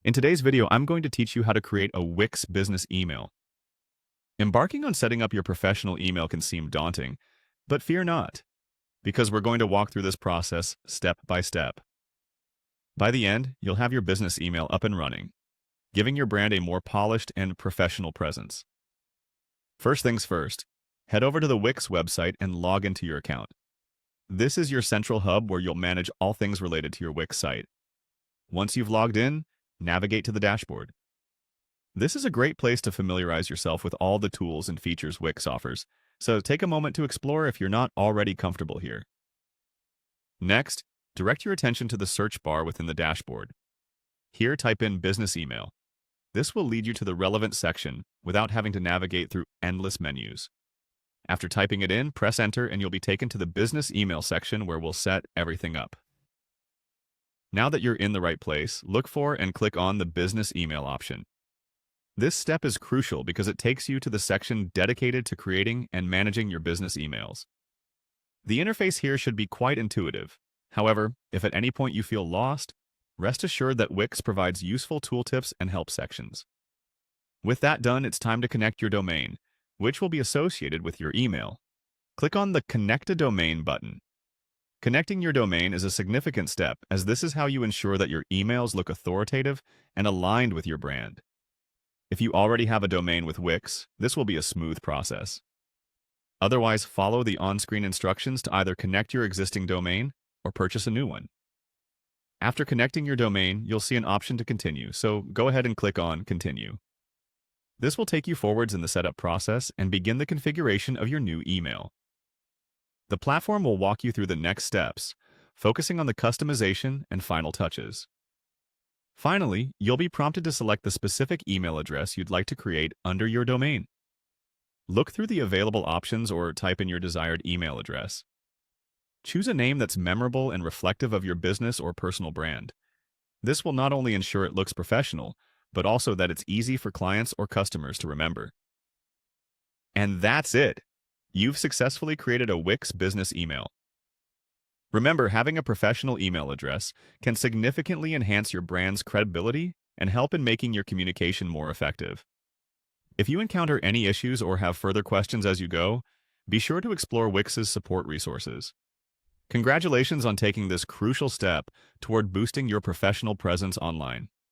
In today's video, I'm going to teach you how to create a Wix business email. Embarking on setting up your professional email can seem daunting, but fear not, because we're going to walk through this process step by step. By the end, you'll have your business email up and running, giving your brand a more polished and professional presence. First things first, head over to the Wix website and log into your account. This is your central hub where you'll manage all things related to your Wix site. Once you've logged in, navigate to the dashboard. This is a great place to familiarize yourself with all the tools and features Wix offers, so take a moment to explore if you're not already comfortable here. Next, direct your attention to the search bar within the dashboard. Here, type in business email. This will lead you to the relevant section without having to navigate through endless menus. After typing it in, press enter and you'll be taken to the business email section where we'll set everything up. Now that you're in the right place, look for and click on the business email option. This step is crucial because it takes you to the section dedicated to creating and managing your business emails. The interface here should be quite intuitive. However, if at any point you feel lost, rest assured that Wix provides useful tooltips and help sections. With that done, it's time to connect your domain, which will be associated with your email. Click on the Connect a Domain button. Connecting your domain is a significant step, as this is how you ensure that your emails look authoritative and aligned with your brand. If you already have a domain with Wix, this will be a smooth process. Otherwise, follow the on-screen instructions to either connect your existing domain or purchase a new one. After connecting your domain, you'll see an option to continue, so go ahead and click on Continue. This will take you forwards in the setup process and begin the configuration of your new email. The platform will walk you through the next steps, focusing on the customization and final touches. Finally, you'll be prompted to select the specific email address you'd like to create under your domain. Look through the available options or type in your desired email address. Choose a name that's memorable and reflective of your business or personal brand. This will not only ensure it looks professional, but also that it's easy for clients or customers to remember. And that's it! You've successfully created a Wix business email. Remember, having a professional email address can significantly enhance your brand's credibility and help in making your communication more effective. If you encounter any issues or have further questions as you go, be sure to explore Wix's support resources. Congratulations on taking this crucial step toward boosting your professional presence online.